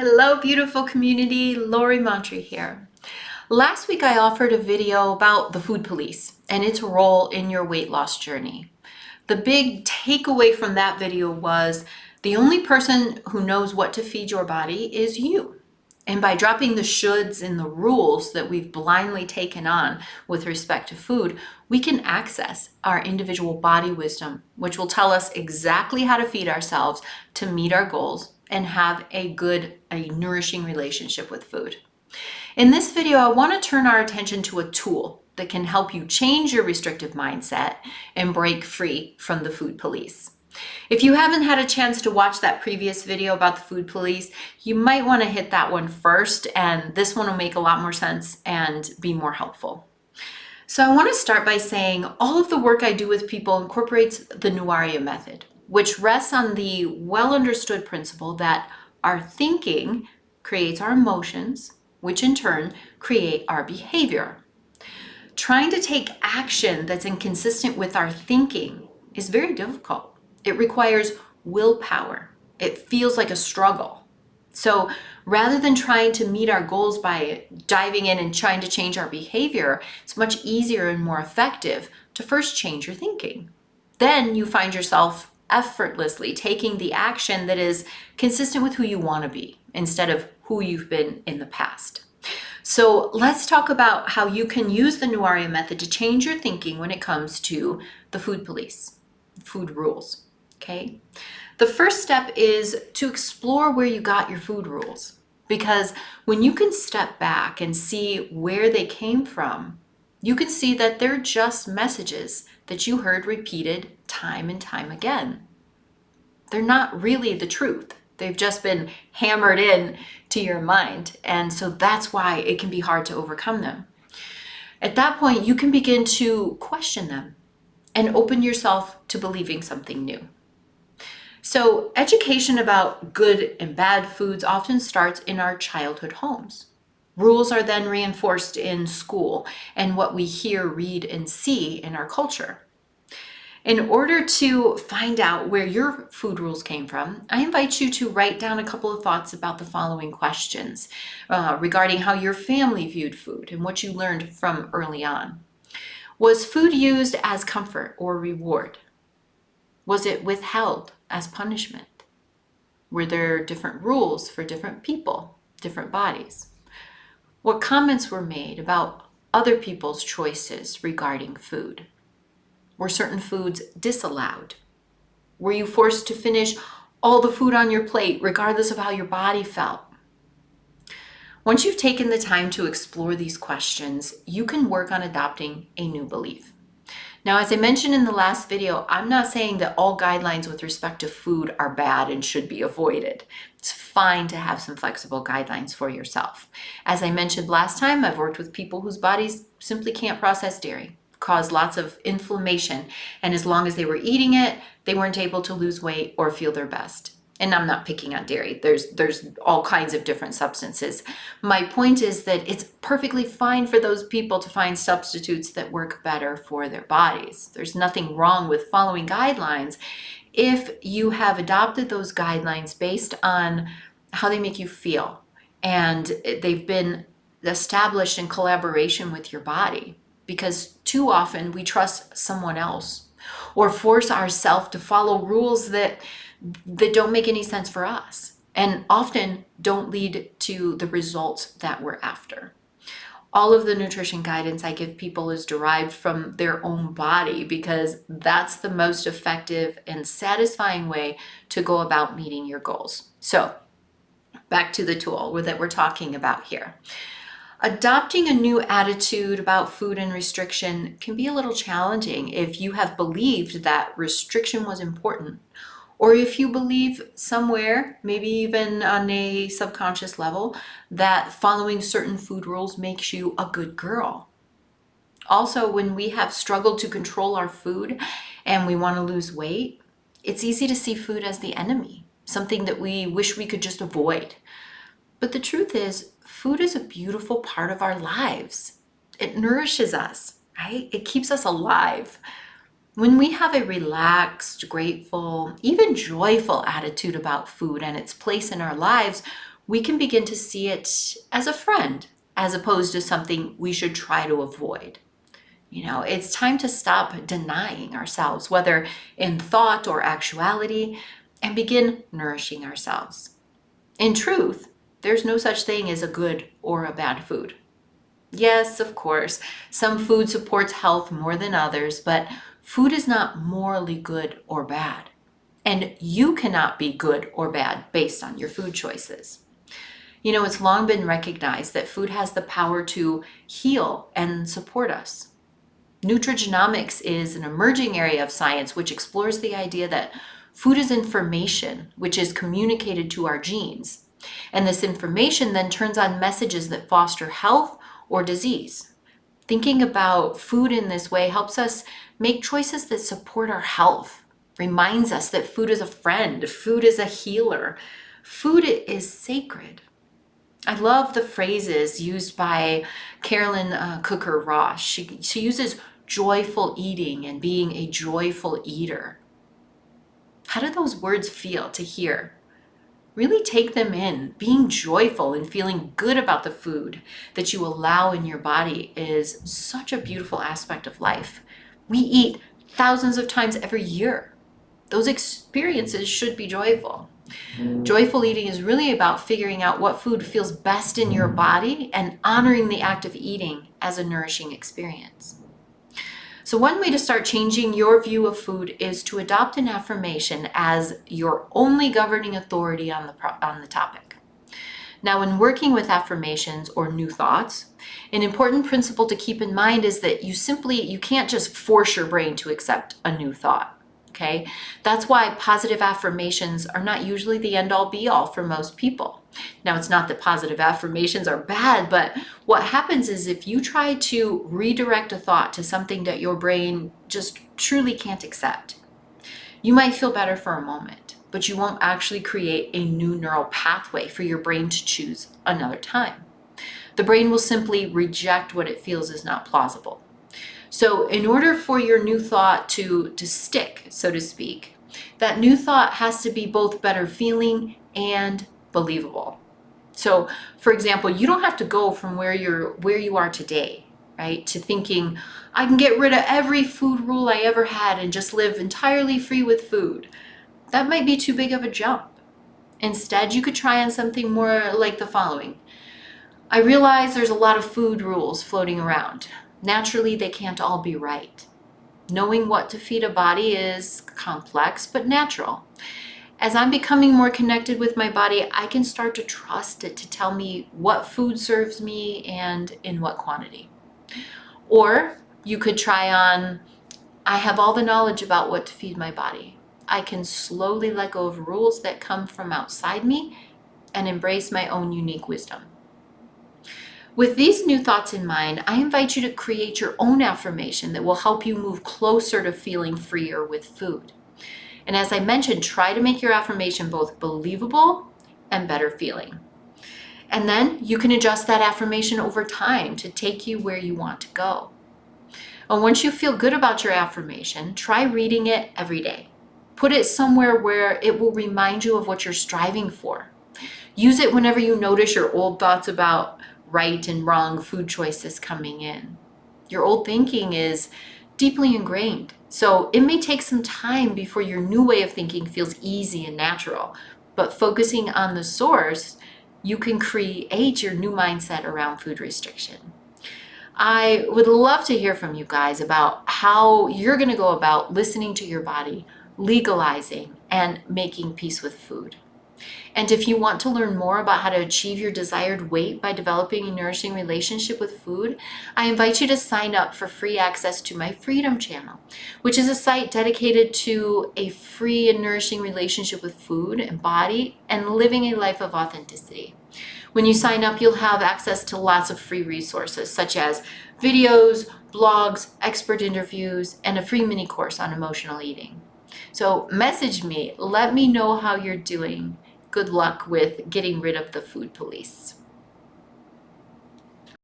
Hello, beautiful community. Lori Montry here. Last week, I offered a video about the food police and its role in your weight loss journey. The big takeaway from that video was the only person who knows what to feed your body is you. And by dropping the shoulds and the rules that we've blindly taken on with respect to food, we can access our individual body wisdom, which will tell us exactly how to feed ourselves to meet our goals and have a nourishing relationship with food. In this video, I want to turn our attention to a tool that can help you change your restrictive mindset and break free from the food police. If you haven't had a chance to watch that previous video about the food police, you might want to hit that one first, and this one will make a lot more sense and be more helpful. So I want to start by saying all of the work I do with people incorporates the Nuaria Method, which rests on the well-understood principle that our thinking creates our emotions, which in turn create our behavior. Trying to take action that's inconsistent with our thinking is very difficult. It requires willpower. It feels like a struggle. So rather than trying to meet our goals by diving in and trying to change our behavior, it's much easier and more effective to first change your thinking. Then you find yourself effortlessly taking the action that is consistent with who you want to be instead of who you've been in the past. So let's talk about how you can use the Nuaria Method to change your thinking when it comes to the food police, food rules. Okay. The first step is to explore where you got your food rules, because when you can step back and see where they came from, you can see that they're just messages that you heard repeated time and time again. They're not really the truth. They've just been hammered in to your mind. And so that's why it can be hard to overcome them. At that point, you can begin to question them and open yourself to believing something new. So education about good and bad foods often starts in our childhood homes. Rules are then reinforced in school and what we hear, read, and see in our culture. In order to find out where your food rules came from, I invite you to write down a couple of thoughts about the following questions regarding how your family viewed food and what you learned from early on. Was food used as comfort or reward? Was it withheld as punishment? Were there different rules for different people, different bodies? What comments were made about other people's choices regarding food? Were certain foods disallowed? Were you forced to finish all the food on your plate regardless of how your body felt? Once you've taken the time to explore these questions, you can work on adopting a new belief. Now, as I mentioned in the last video, I'm not saying that all guidelines with respect to food are bad and should be avoided. It's fine to have some flexible guidelines for yourself. As I mentioned last time, I've worked with people whose bodies simply can't process dairy, cause lots of inflammation, and as long as they were eating it, they weren't able to lose weight or feel their best. And I'm not picking on dairy. There's all kinds of different substances. My point is that it's perfectly fine for those people to find substitutes that work better for their bodies. There's nothing wrong with following guidelines if you have adopted those guidelines based on how they make you feel and they've been established in collaboration with your body. Because too often we trust someone else or force ourselves to follow rules that don't make any sense for us and often don't lead to the results that we're after. All of the nutrition guidance I give people is derived from their own body because that's the most effective and satisfying way to go about meeting your goals. So back to the tool that we're talking about here. Adopting a new attitude about food and restriction can be a little challenging if you have believed that restriction was important, or if you believe somewhere, maybe even on a subconscious level, that following certain food rules makes you a good girl. Also, when we have struggled to control our food and we want to lose weight, it's easy to see food as the enemy, something that we wish we could just avoid. But the truth is, food is a beautiful part of our lives. It nourishes us, right? It keeps us alive. When we have a relaxed, grateful, even joyful attitude about food and its place in our lives, we can begin to see it as a friend as opposed to something we should try to avoid. It's time to stop denying ourselves, whether in thought or actuality, and begin nourishing ourselves. In truth, there's no such thing as a good or a bad food. Yes, of course, some food supports health more than others, but food is not morally good or bad. And you cannot be good or bad based on your food choices. It's long been recognized that food has the power to heal and support us. Nutrigenomics is an emerging area of science which explores the idea that food is information which is communicated to our genes. And this information then turns on messages that foster health or disease. Thinking about food in this way helps us make choices that support our health, reminds us that food is a friend, food is a healer, food is sacred. I love the phrases used by Carolyn Cooker Ross. She uses joyful eating and being a joyful eater. How do those words feel to hear? Really take them in. Being joyful and feeling good about the food that you allow in your body is such a beautiful aspect of life. We eat thousands of times every year. Those experiences should be joyful. Joyful eating is really about figuring out what food feels best in your body and honoring the act of eating as a nourishing experience. So one way to start changing your view of food is to adopt an affirmation as your only governing authority on the topic. Now, when working with affirmations or new thoughts, an important principle to keep in mind is that you can't just force your brain to accept a new thought. Okay, that's why positive affirmations are not usually the end-all be-all for most people. Now, it's not that positive affirmations are bad, but what happens is if you try to redirect a thought to something that your brain just truly can't accept, you might feel better for a moment, but you won't actually create a new neural pathway for your brain to choose another time. The brain will simply reject what it feels is not plausible. So in order for your new thought to stick, so to speak, that new thought has to be both better feeling and believable. So for example, you don't have to go from where you are today, right, to thinking, I can get rid of every food rule I ever had and just live entirely free with food. That might be too big of a jump. Instead, you could try on something more like the following. I realize there's a lot of food rules floating around. Naturally, they can't all be right. Knowing what to feed a body is complex but natural. As I'm becoming more connected with my body, I can start to trust it to tell me what food serves me and in what quantity. Or you could try on, I have all the knowledge about what to feed my body. I can slowly let go of rules that come from outside me and embrace my own unique wisdom. With these new thoughts in mind, I invite you to create your own affirmation that will help you move closer to feeling freer with food. And as I mentioned, try to make your affirmation both believable and better feeling. And then you can adjust that affirmation over time to take you where you want to go. And once you feel good about your affirmation, try reading it every day. Put it somewhere where it will remind you of what you're striving for. Use it whenever you notice your old thoughts about right and wrong food choices coming in. Your old thinking is deeply ingrained, so it may take some time before your new way of thinking feels easy and natural. But focusing on the source, you can create your new mindset around food restriction. I would love to hear from you guys about how you're going to go about listening to your body, legalizing, and making peace with food. And if you want to learn more about how to achieve your desired weight by developing a nourishing relationship with food, I invite you to sign up for free access to my Freedom channel, which is a site dedicated to a free and nourishing relationship with food and body and living a life of authenticity. When you sign up, you'll have access to lots of free resources such as videos, blogs, expert interviews, and a free mini course on emotional eating. So message me, let me know how you're doing. Good luck with getting rid of the food police.